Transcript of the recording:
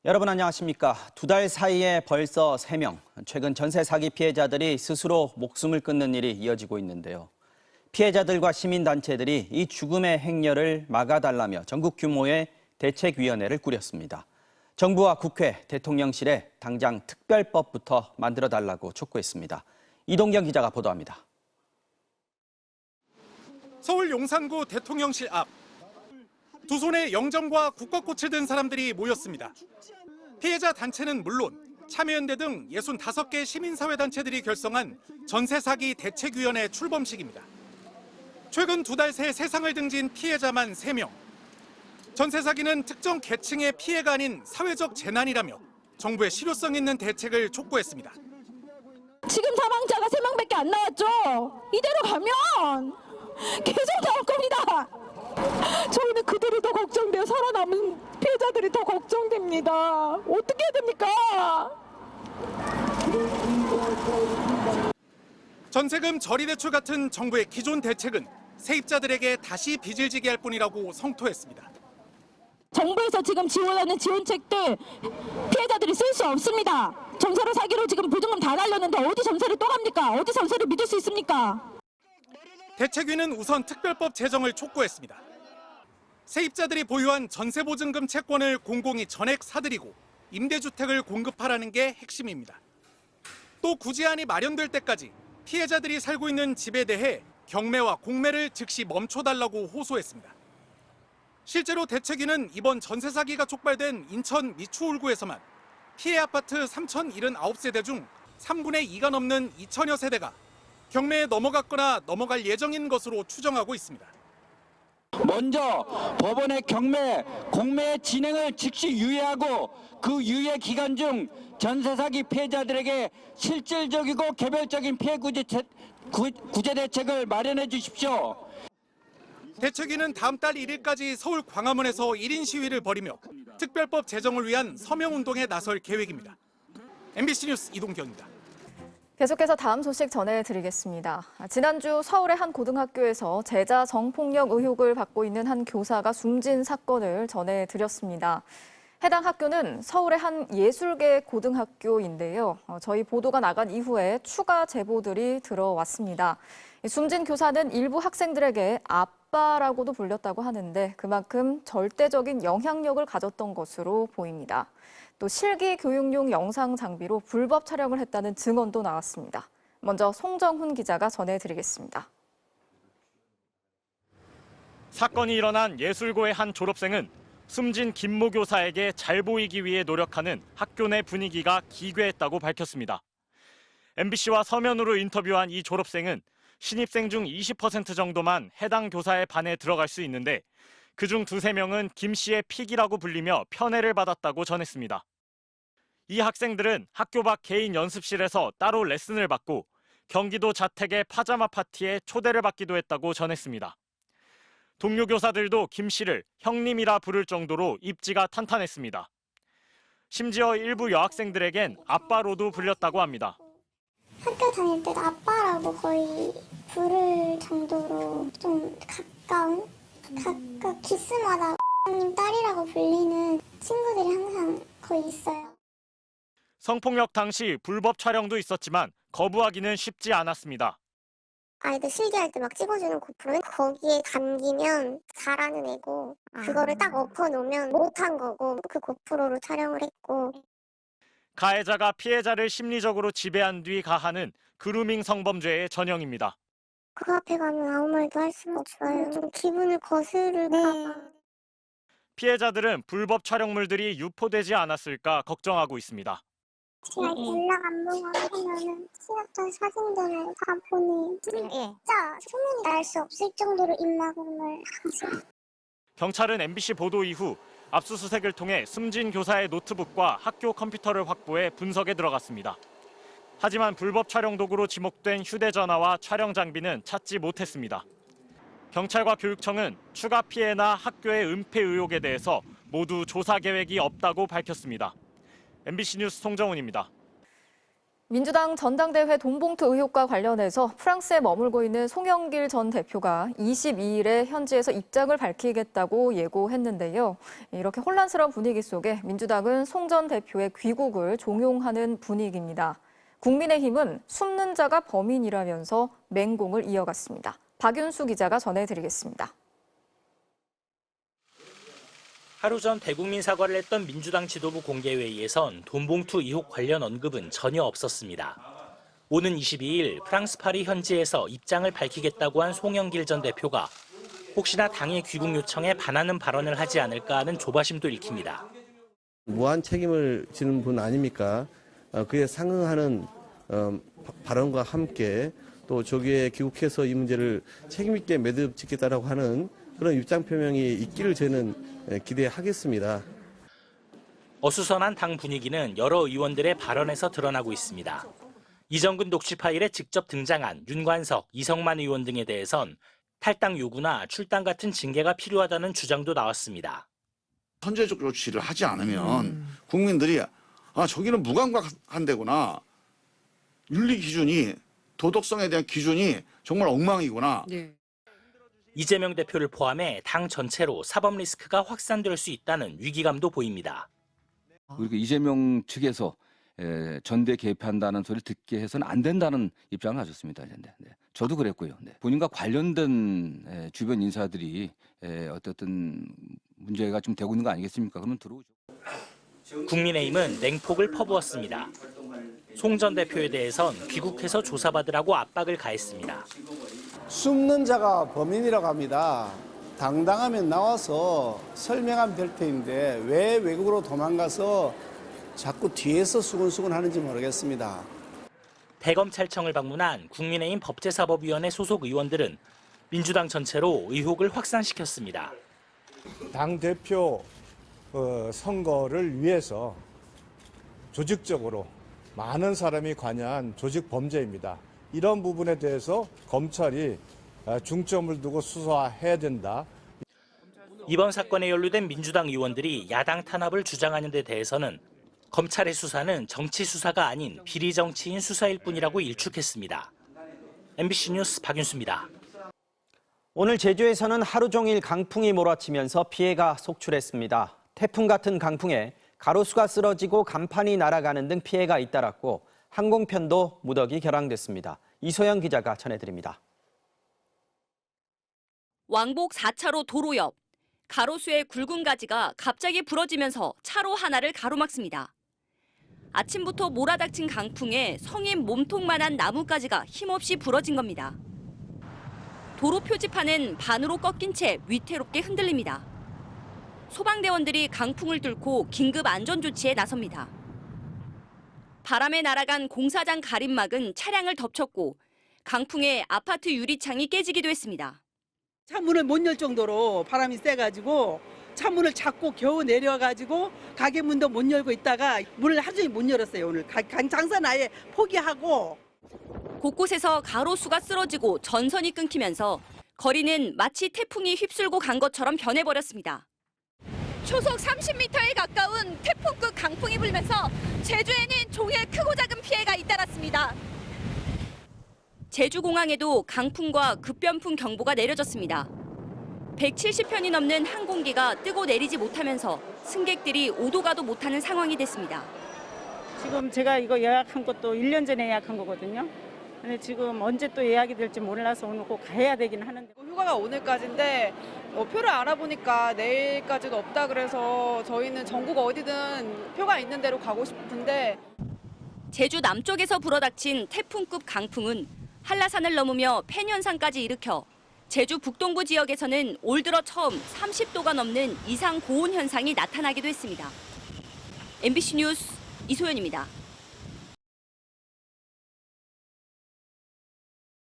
여러분 안녕하십니까? 2달 사이에 벌써 3명, 최근 전세 사기 피해자들이 스스로 목숨을 끊는 일이 이어지고 있는데요. 피해자들과 시민단체들이 이 죽음의 행렬을 막아달라며 전국 규모의 대책위원회를 꾸렸습니다. 정부와 국회, 대통령실에 당장 특별법부터 만들어달라고 촉구했습니다. 이동경 기자가 보도합니다. 서울 용산구 대통령실 앞. 두 손에 영정과 국화꽃을 든 사람들이 모였습니다. 피해자 단체는 물론 참여연대 등 65개 시민사회단체들이 결성한 전세 사기 대책위원회 출범식입니다. 최근 2달 새 세상을 등진 피해자만 3명. 전세 사기는 특정 계층의 피해가 아닌 사회적 재난이라며 정부의 실효성 있는 대책을 촉구했습니다. 지금 사망자가 3명밖에 안 나왔죠. 이대로 가면 계속 나올 겁니다. 저희는 그들이 더 걱정돼요. 살아남은 피해자들이 더 걱정됩니다. 어떻게 해야 됩니까? 전세금 저리대출 같은 정부의 기존 대책은 세입자들에게 다시 빚을 지게 할 뿐이라고 성토했습니다. 정부에서 지금 지원하는 지원책들 피해자들이 쓸 수 없습니다. 전세로 사기로 지금 보증금 다 날렸는데 어디 전세를 또 갑니까? 어디 전세를 믿을 수 있습니까? 대책위는 우선 특별법 제정을 촉구했습니다. 세입자들이 보유한 전세보증금 채권을 공공이 전액 사들이고 임대주택을 공급하라는 게 핵심입니다. 또 구제안이 마련될 때까지 피해자들이 살고 있는 집에 대해 경매와 공매를 즉시 멈춰달라고 호소했습니다. 실제로 대책위는 이번 전세 사기가 촉발된 인천 미추홀구에서만 피해 아파트 3,079세대 중 3분의 2가 넘는 2천여 세대가 경매에 넘어갔거나 넘어갈 예정인 것으로 추정하고 있습니다. 먼저 법원의 경매, 공매 진행을 즉시 유예하고 그 유예 기간 중 전세 사기 피해자들에게 실질적이고 개별적인 피해 구제 대책을 마련해 주십시오. 대책위는 다음 달 1일까지 서울 광화문에서 1인 시위를 벌이며 특별법 제정을 위한 서명운동에 나설 계획입니다. MBC 뉴스 이동경입니다. 계속해서 다음 소식 전해드리겠습니다. 지난주 서울의 한 고등학교에서 제자 성폭력 의혹을 받고 있는 한 교사가 숨진 사건을 전해드렸습니다. 해당 학교는 서울의 한 예술계 고등학교인데요. 저희 보도가 나간 이후에 추가 제보들이 들어왔습니다. 숨진 교사는 일부 학생들에게 아빠라고도 불렸다고 하는데 그만큼 절대적인 영향력을 가졌던 것으로 보입니다. 또 실기 교육용 영상 장비로 불법 촬영을 했다는 증언도 나왔습니다. 먼저 송정훈 기자가 전해드리겠습니다. 사건이 일어난 예술고의 한 졸업생은 숨진 김모 교사에게 잘 보이기 위해 노력하는 학교 내 분위기가 기괴했다고 밝혔습니다. MBC와 서면으로 인터뷰한 이 졸업생은 신입생 중 20% 정도만 해당 교사의 반에 들어갈 수 있는데 그중 2~3명은 김 씨의 픽이라고 불리며 편애를 받았다고 전했습니다. 이 학생들은 학교 밖 개인 연습실에서 따로 레슨을 받고 경기도 자택의 파자마 파티에 초대를 받기도 했다고 전했습니다. 동료 교사들도 김 씨를 형님이라 부를 정도로 입지가 탄탄했습니다. 심지어 일부 여학생들에겐 아빠로도 불렸다고 합니다. 학교 다닐 때도 아빠라고 거의 부를 정도로 좀 가까운? 각각 기스마다 딸이라고 불리는 친구들이 항상 거의 있어요. 성폭력 당시 불법 촬영도 있었지만 거부하기는 쉽지 않았습니다. 아이들 실기할 때 막 찍어주는 고프로는 거기에 담기면 잘하는 애고 그거를 딱 엎어놓으면 못한 거고 그 고프로로 촬영을 했고. 가해자가 피해자를 심리적으로 지배한 뒤 가하는 그루밍 성범죄의 전형입니다. 그 앞에 가면 아무 말도 할 수가 없어요. 좀 기분을 거스를까 봐. 피해자들은 불법 촬영물들이 유포되지 않았을까 걱정하고 있습니다. 제가 연락 안보고 하면은 찍었던 사진들을 다 보니 진짜 소문이 날 수 없을 정도로 입막음을 하죠. 경찰은 MBC 보도 이후 압수수색을 통해 숨진 교사의 노트북과 학교 컴퓨터를 확보해 분석에 들어갔습니다. 하지만 불법 촬영 도구로 지목된 휴대전화와 촬영 장비는 찾지 못했습니다. 경찰과 교육청은 추가 피해나 학교의 은폐 의혹에 대해서 모두 조사 계획이 없다고 밝혔습니다. MBC 뉴스 송정훈입니다. 민주당 전당대회 돈봉투 의혹과 관련해서 프랑스에 머물고 있는 송영길 전 대표가 22일에 현지에서 입장을 밝히겠다고 예고했는데요. 이렇게 혼란스러운 분위기 속에 민주당은 송 전 대표의 귀국을 종용하는 분위기입니다. 국민의힘은 숨는 자가 범인이라면서 맹공을 이어갔습니다. 박윤수 기자가 전해드리겠습니다. 하루 전 대국민 사과를 했던 민주당 지도부 공개회의에선 돈봉투 의혹 관련 언급은 전혀 없었습니다. 오는 22일 프랑스 파리 현지에서 입장을 밝히겠다고 한 송영길 전 대표가 혹시나 당의 귀국 요청에 반하는 발언을 하지 않을까 하는 조바심도 읽힙니다. 무한 책임을 지는 분 아닙니까? 그에 상응하는 발언과 함께 또 조기에 귀국해서 이 문제를 책임 있게 매듭짓겠다라고 하는 그런 입장 표명이 있기를 저는 기대하겠습니다. 어수선한 당 분위기는 여러 의원들의 발언에서 드러나고 있습니다. 이정근 녹취 파일에 직접 등장한 윤관석, 이성만 의원 등에 대해선 탈당 요구나 출당 같은 징계가 필요하다는 주장도 나왔습니다. 선제적 조치를 하지 않으면 국민들이 저기는 무감각한 데구나. 윤리 기준이 도덕성에 대한 기준이 정말 엉망이구나. 네. 이재명 대표를 포함해 당 전체로 사법 리스크가 확산될 수 있다는 위기감도 보입니다. 그리고 이재명 측에서 전대 개입한다는 소리를 듣게 해서는 안 된다는 입장을 가졌습니다. 네. 저도 그랬고요. 네. 본인과 관련된 주변 인사들이 어떤 문제가 좀 되고 있는 거 아니겠습니까? 그러면 들어오죠. 국민의힘은 냉폭을 퍼부었습니다. 송 전 대표에 대해선 귀국해서 조사받으라고 압박을 가했습니다. 숨는 자가 범인이라고 합니다. 당당하면 나와서 설명하면 될 텐데 왜 외국으로 도망가서 자꾸 뒤에서 수근수근 하는지 모르겠습니다. 대검찰청을 방문한 국민의힘 법제사법위원회 소속 의원들은 민주당 전체로 의혹을 확산시켰습니다. 당대표 선거를 위해서 조직적으로 많은 사람이 관여한 조직 범죄입니다. 이런 부분에 대해서 검찰이 중점을 두고 수사해야 된다. 이번 사건에 연루된 민주당 의원들이 야당 탄압을 주장하는 데 대해서는 검찰의 수사는 정치 수사가 아닌 비리 정치인 수사일 뿐이라고 일축했습니다. MBC 뉴스 박윤수입니다. 오늘 제주에서는 하루 종일 강풍이 몰아치면서 피해가 속출했습니다. 태풍 같은 강풍에 가로수가 쓰러지고 간판이 날아가는 등 피해가 잇따랐고 항공편도 무더기 결항됐습니다. 이소영 기자가 전해드립니다. 왕복 4차로 도로 옆 가로수의 굵은 가지가 갑자기 부러지면서 차로 하나를 가로막습니다. 아침부터 몰아닥친 강풍에 성인 몸통만한 나무가지가 힘없이 부러진 겁니다. 도로 표지판은 반으로 꺾인 채 위태롭게 흔들립니다. 소방대원들이 강풍을 뚫고 긴급 안전조치에 나섭니다. 바람에 날아간 공사장 가림막은 차량을 덮쳤고 강풍에 아파트 유리창이 깨지기도 했습니다. 창문을 못 열 정도로 바람이 세가지고 창문을 잡고 겨우 내려가지고 가게 문도 못 열고 있다가 문을 하루 종일 못 열었어요. 오늘 장사는 아예 포기하고. 곳곳에서 가로수가 쓰러지고 전선이 끊기면서 거리는 마치 태풍이 휩쓸고 간 것처럼 변해버렸습니다. 초속 30m에 가까운 태풍급 강풍이 불면서 제주에는 종일 크고 작은 피해가 잇따랐습니다. 제주공항에도 강풍과 급변풍 경보가 내려졌습니다. 170편이 넘는 항공기가 뜨고 내리지 못하면서 승객들이 오도 가도 못하는 상황이 됐습니다. 지금 제가 이거 예약한 것도 1년 전에 예약한 거거든요. 근데 지금 언제 또 예약이 될지 몰라서 오늘 꼭 가야 되긴 하는데. 휴가가 오늘까지인데 표를 알아보니까 내일까지도 없다 그래서 저희는 전국 어디든 표가 있는 대로 가고 싶은데. 제주 남쪽에서 불어닥친 태풍급 강풍은 한라산을 넘으며 팬 현상까지 일으켜 제주 북동부 지역에서는 올 들어 처음 30도가 넘는 이상 고온 현상이 나타나기도 했습니다. MBC 뉴스 이소연입니다.